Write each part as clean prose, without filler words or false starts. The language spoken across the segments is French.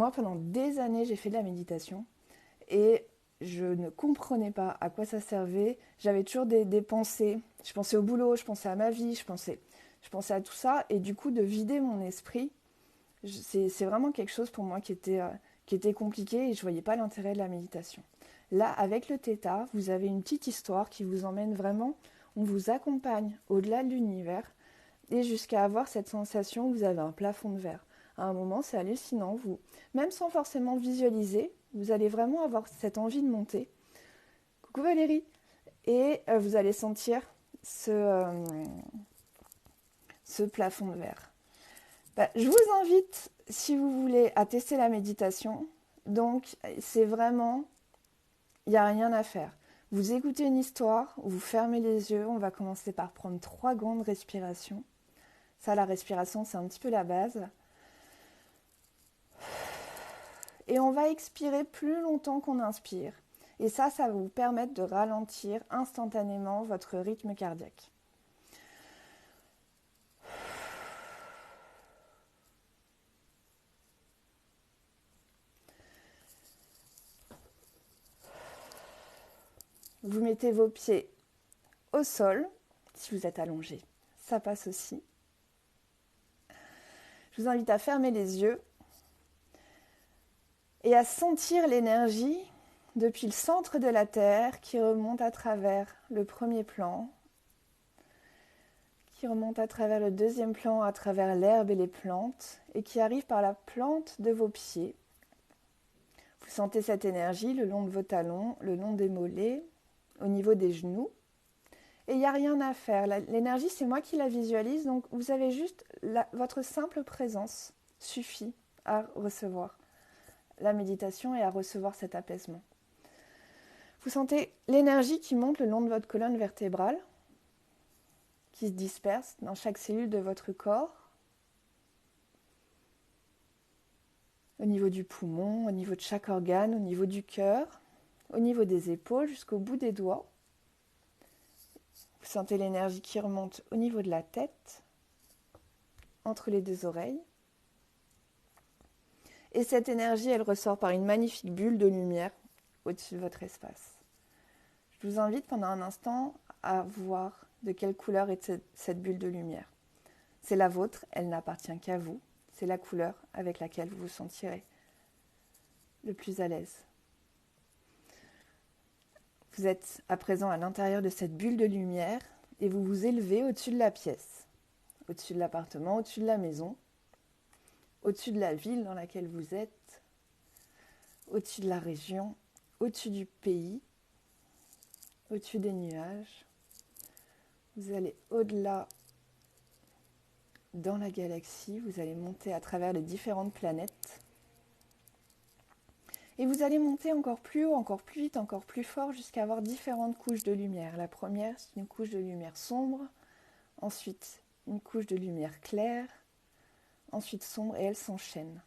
Moi, pendant des années, j'ai fait de la méditation et je ne comprenais pas à quoi ça servait. J'avais toujours des pensées. Je pensais au boulot, je pensais à ma vie, je pensais à tout ça. Et du coup, de vider mon esprit, c'est vraiment quelque chose pour moi qui était compliqué et je ne voyais pas l'intérêt de la méditation. Là, avec le Theta, vous avez une petite histoire qui vous emmène vraiment, on vous accompagne au-delà de l'univers et jusqu'à avoir cette sensation où vous avez un plafond de verre. À un moment, c'est hallucinant, même sans forcément visualiser, vous allez vraiment avoir cette envie de monter. Coucou Valérie. Et vous allez sentir ce plafond de verre. Je vous invite, si vous voulez, à tester la méditation. Donc, c'est vraiment, il n'y a rien à faire. Vous écoutez une histoire, vous fermez les yeux, on va commencer par prendre 3 grandes respirations. Ça, la respiration, c'est un petit peu la base. Et on va expirer plus longtemps qu'on inspire. Et ça va vous permettre de ralentir instantanément votre rythme cardiaque. Vous mettez vos pieds au sol, si vous êtes allongé, ça passe aussi. Je vous invite à fermer les yeux et à sentir l'énergie depuis le centre de la Terre qui remonte à travers le premier plan, qui remonte à travers le deuxième plan, à travers l'herbe et les plantes, et qui arrive par la plante de vos pieds. Vous sentez cette énergie le long de vos talons, le long des mollets, au niveau des genoux. Et il n'y a rien à faire. L'énergie, c'est moi qui la visualise, donc vous avez juste votre simple présence suffit à recevoir la méditation et à recevoir cet apaisement. Vous sentez l'énergie qui monte le long de votre colonne vertébrale, qui se disperse dans chaque cellule de votre corps, au niveau du poumon, au niveau de chaque organe, au niveau du cœur, au niveau des épaules, jusqu'au bout des doigts. Vous sentez l'énergie qui remonte au niveau de la tête, entre les deux oreilles. Et cette énergie, elle ressort par une magnifique bulle de lumière au-dessus de votre espace. Je vous invite pendant un instant à voir de quelle couleur est cette bulle de lumière. C'est la vôtre, elle n'appartient qu'à vous. C'est la couleur avec laquelle vous vous sentirez le plus à l'aise. Vous êtes à présent à l'intérieur de cette bulle de lumière et vous vous élevez au-dessus de la pièce, au-dessus de l'appartement, au-dessus de la maison, au-dessus de la ville dans laquelle vous êtes, au-dessus de la région, au-dessus du pays, au-dessus des nuages. Vous allez au-delà dans la galaxie, vous allez monter à travers les différentes planètes. Et vous allez monter encore plus haut, encore plus vite, encore plus fort, jusqu'à avoir différentes couches de lumière. La première, c'est une couche de lumière sombre, ensuite une couche de lumière claire, ensuite sombre, et elles s'enchaînent.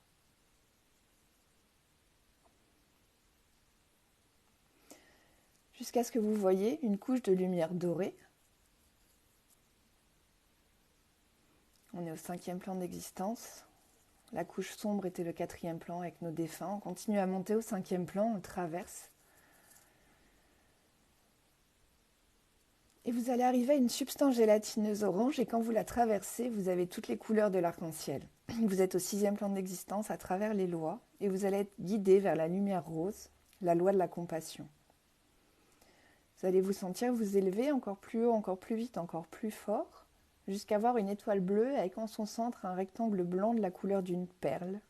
Jusqu'à ce que vous voyez une couche de lumière dorée. On est au 5e plan d'existence. La couche sombre était le 4e plan avec nos défunts. On continue à monter au 5e plan, on le traverse. Et vous allez arriver à une substance gélatineuse orange et quand vous la traversez, vous avez toutes les couleurs de l'arc-en-ciel. Vous êtes au 6e plan d'existence à travers les lois et vous allez être guidé vers la lumière rose, la loi de la compassion. Vous allez vous sentir vous élever encore plus haut, encore plus vite, encore plus fort, jusqu'à avoir une étoile bleue avec en son centre un rectangle blanc de la couleur d'une perle,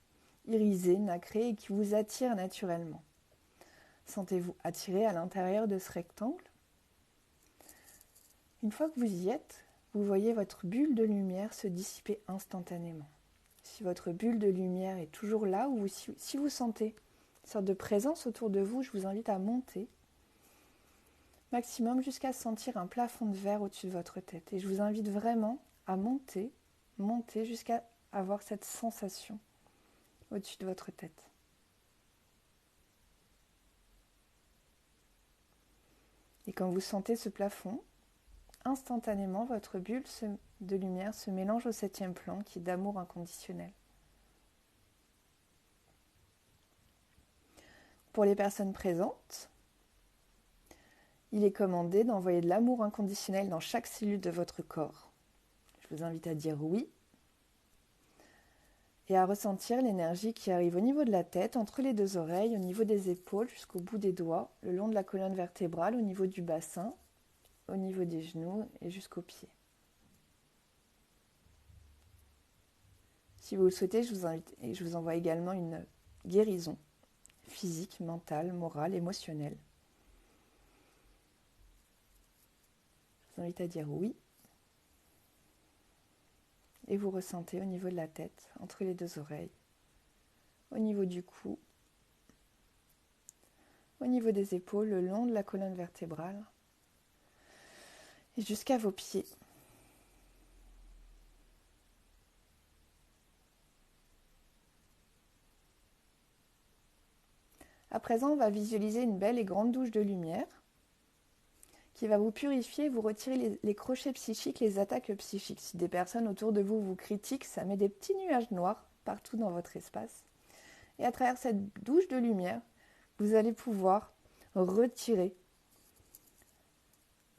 irisé, nacré et qui vous attire naturellement. Sentez-vous attiré à l'intérieur de ce rectangle. Une fois que vous y êtes, vous voyez votre bulle de lumière se dissiper instantanément. Si votre bulle de lumière est toujours là, ou si vous sentez une sorte de présence autour de vous, je vous invite à monter maximum jusqu'à sentir un plafond de verre au-dessus de votre tête. Et je vous invite vraiment à monter jusqu'à avoir cette sensation au-dessus de votre tête. Et quand vous sentez ce plafond, instantanément, votre bulle de lumière se mélange au 7e plan qui est d'amour inconditionnel. Pour les personnes présentes, il est commandé d'envoyer de l'amour inconditionnel dans chaque cellule de votre corps. Je vous invite à dire oui et à ressentir l'énergie qui arrive au niveau de la tête, entre les deux oreilles, au niveau des épaules, jusqu'au bout des doigts, le long de la colonne vertébrale, au niveau du bassin, au niveau des genoux et jusqu'aux pieds. Si vous le souhaitez, je vous envoie également une guérison physique, mentale, morale, émotionnelle. Je vous invite à dire oui. Et vous ressentez au niveau de la tête, entre les deux oreilles, au niveau du cou, au niveau des épaules, le long de la colonne vertébrale et jusqu'à vos pieds. À présent, on va visualiser une belle et grande douche de lumière qui va vous purifier et vous retirer les crochets psychiques, les attaques psychiques. Si des personnes autour de vous vous critiquent, ça met des petits nuages noirs partout dans votre espace. Et à travers cette douche de lumière, vous allez pouvoir retirer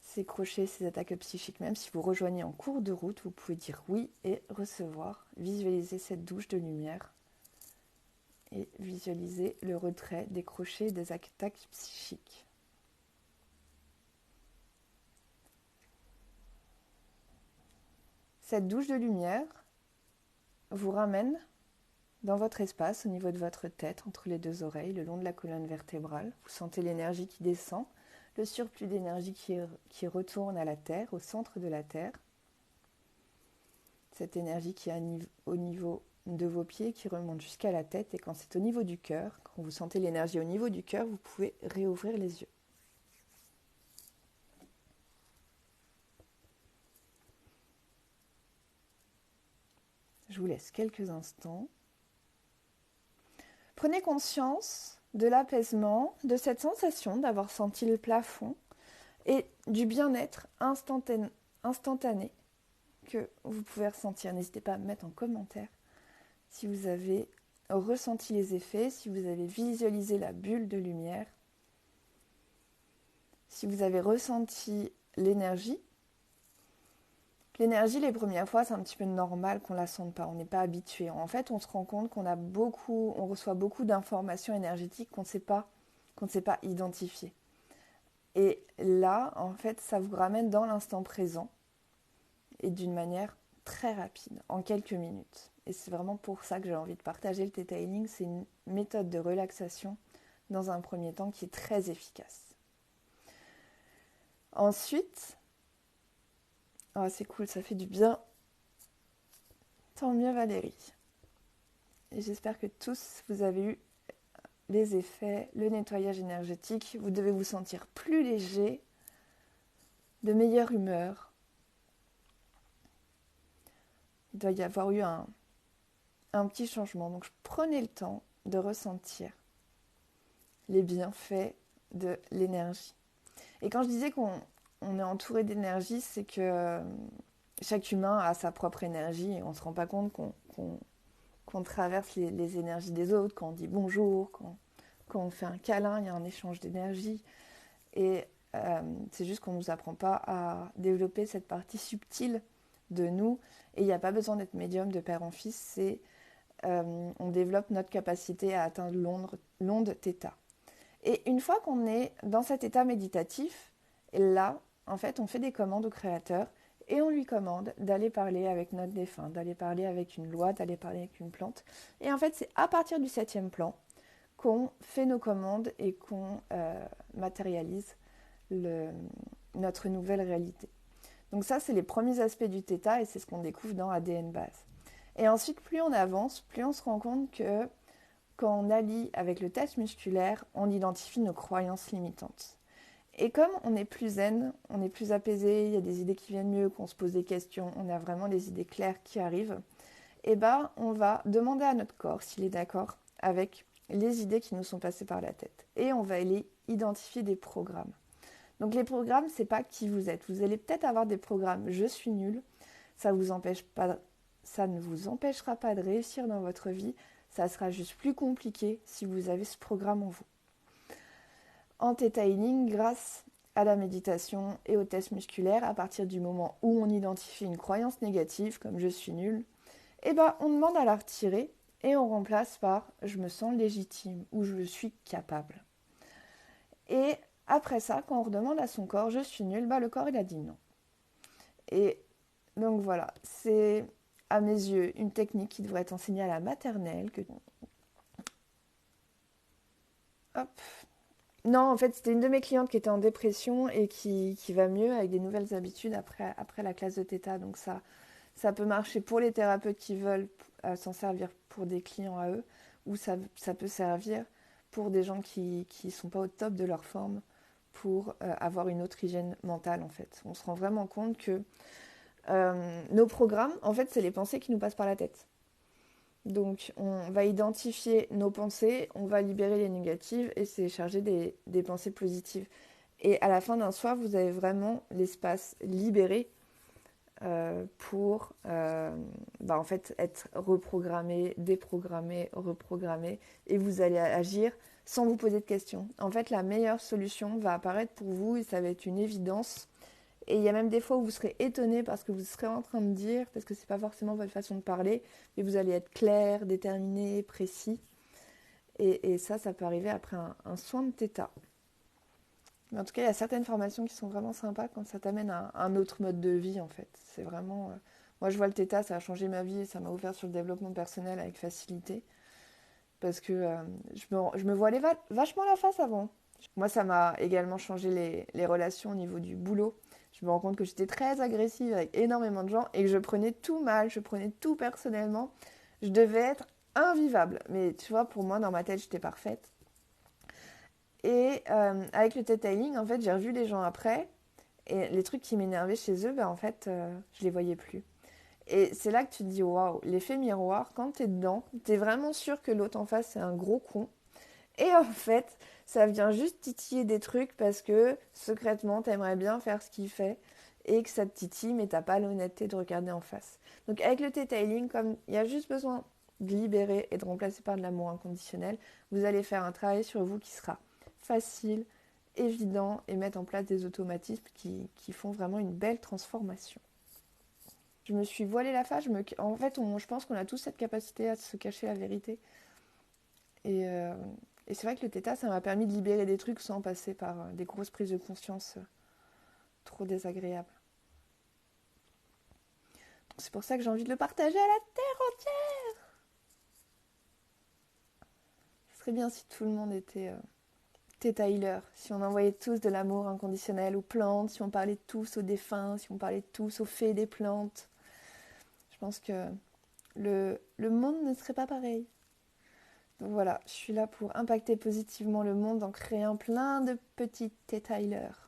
ces crochets, ces attaques psychiques. Même si vous rejoignez en cours de route, vous pouvez dire oui et recevoir, visualiser cette douche de lumière et visualiser le retrait des crochets et des attaques psychiques. Cette douche de lumière vous ramène dans votre espace, au niveau de votre tête, entre les deux oreilles, le long de la colonne vertébrale. Vous sentez l'énergie qui descend, le surplus d'énergie qui retourne à la Terre, au centre de la Terre. Cette énergie qui est au niveau de vos pieds, qui remonte jusqu'à la tête. Et quand c'est au niveau du cœur, quand vous sentez l'énergie au niveau du cœur, vous pouvez réouvrir les yeux. Je vous laisse quelques instants. Prenez conscience de l'apaisement, de cette sensation d'avoir senti le plafond et du bien-être instantané que vous pouvez ressentir. N'hésitez pas à me mettre en commentaire si vous avez ressenti les effets, si vous avez visualisé la bulle de lumière, si vous avez ressenti l'énergie. L'énergie, les premières fois, c'est un petit peu normal qu'on ne la sente pas, on n'est pas habitué. En fait, on se rend compte on reçoit beaucoup d'informations énergétiques qu'on ne sait pas identifier. Et là, en fait, ça vous ramène dans l'instant présent et d'une manière très rapide, en quelques minutes. Et c'est vraiment pour ça que j'ai envie de partager le Theta Healing. C'est une méthode de relaxation dans un premier temps qui est très efficace. Ensuite, oh, c'est cool, ça fait du bien. Tant mieux Valérie. Et j'espère que tous vous avez eu les effets, le nettoyage énergétique. Vous devez vous sentir plus léger, de meilleure humeur. Il doit y avoir eu un petit changement. Donc prenez le temps de ressentir les bienfaits de l'énergie. Et quand je disais qu'on est entouré d'énergie, c'est que chaque humain a sa propre énergie et on ne se rend pas compte qu'on traverse les énergies des autres, quand on dit bonjour, quand on fait un câlin, il y a un échange d'énergie. Et c'est juste qu'on ne nous apprend pas à développer cette partie subtile de nous. Et il n'y a pas besoin d'être médium de père en fils, on développe notre capacité à atteindre l'onde θ. Et une fois qu'on est dans cet état méditatif, là, en fait, on fait des commandes au Créateur et on lui commande d'aller parler avec notre défunt, d'aller parler avec une loi, d'aller parler avec une plante. Et en fait, c'est à partir du 7e plan qu'on fait nos commandes et qu'on matérialise notre nouvelle réalité. Donc ça, c'est les premiers aspects du θ et c'est ce qu'on découvre dans ADN Base. Et ensuite, plus on avance, plus on se rend compte que quand on allie avec le test musculaire, on identifie nos croyances limitantes. Et comme on est plus zen, on est plus apaisé, il y a des idées qui viennent mieux, qu'on se pose des questions, on a vraiment des idées claires qui arrivent, et ben on va demander à notre corps s'il est d'accord avec les idées qui nous sont passées par la tête. Et on va aller identifier des programmes. Donc les programmes, c'est pas qui vous êtes. Vous allez peut-être avoir des programmes je suis nul, ça ne vous empêchera pas de réussir dans votre vie, ça sera juste plus compliqué si vous avez ce programme en vous. en Theta Healing grâce à la méditation et aux tests musculaires. À partir du moment où on identifie une croyance négative, comme je suis nulle, eh ben, on demande à la retirer et on remplace par je me sens légitime ou je suis capable. Et après ça, quand on redemande à son corps je suis nulle, bah, le corps il a dit non. Et donc voilà, c'est à mes yeux une technique qui devrait être enseignée à la maternelle. Hop. Non, en fait, c'était une de mes clientes qui était en dépression et qui va mieux avec des nouvelles habitudes après la classe de Theta. Donc ça peut marcher pour les thérapeutes qui veulent s'en servir pour des clients à eux, ou ça peut servir pour des gens qui ne sont pas au top de leur forme pour avoir une autre hygiène mentale en fait. On se rend vraiment compte que nos programmes, en fait, c'est les pensées qui nous passent par la tête. Donc on va identifier nos pensées, on va libérer les négatives et c'est charger des pensées positives. Et à la fin d'un soir, vous avez vraiment l'espace libéré pour en fait être reprogrammé, déprogrammé, reprogrammé et vous allez agir sans vous poser de questions. En fait, la meilleure solution va apparaître pour vous et ça va être une évidence. Et il y a même des fois où vous serez étonné parce que vous serez en train de dire, parce que c'est pas forcément votre façon de parler, mais vous allez être clair, déterminé, précis. Et ça peut arriver après un soin de Theta. Mais en tout cas, il y a certaines formations qui sont vraiment sympas quand ça t'amène à un autre mode de vie, en fait. C'est vraiment... Moi, je vois le Theta, ça a changé ma vie et ça m'a ouvert sur le développement personnel avec facilité. Parce que je me voilais vachement la face avant. Moi, ça m'a également changé les relations au niveau du boulot. Je me rends compte que j'étais très agressive avec énormément de gens et que je prenais tout mal, je prenais tout personnellement. Je devais être invivable. Mais tu vois, pour moi, dans ma tête, j'étais parfaite. Et avec le Theta Healing, en fait, j'ai revu les gens après. Et les trucs qui m'énervaient chez eux, en fait, je les voyais plus. Et c'est là que tu te dis, waouh, l'effet miroir, quand t'es dedans, t'es vraiment sûr que l'autre en face, c'est un gros con. Et en fait, ça vient juste titiller des trucs parce que secrètement, t'aimerais bien faire ce qu'il fait et que ça te titille, mais t'as pas l'honnêteté de regarder en face. Donc avec le Theta Healing, comme il y a juste besoin de libérer et de remplacer par de l'amour inconditionnel, vous allez faire un travail sur vous qui sera facile, évident et mettre en place des automatismes qui font vraiment une belle transformation. Je me suis voilée la face, en fait, je pense qu'on a tous cette capacité à se cacher la vérité. Et, euh, et c'est vrai que le Theta, ça m'a permis de libérer des trucs sans passer par des grosses prises de conscience trop désagréables. Donc c'est pour ça que j'ai envie de le partager à la terre entière. Ce serait bien si tout le monde était Theta Healer, si on envoyait tous de l'amour inconditionnel aux plantes, si on parlait tous aux défunts, si on parlait tous aux fées des plantes. Je pense que le monde ne serait pas pareil. Donc voilà, je suis là pour impacter positivement le monde en créant plein de petits Theta Healers.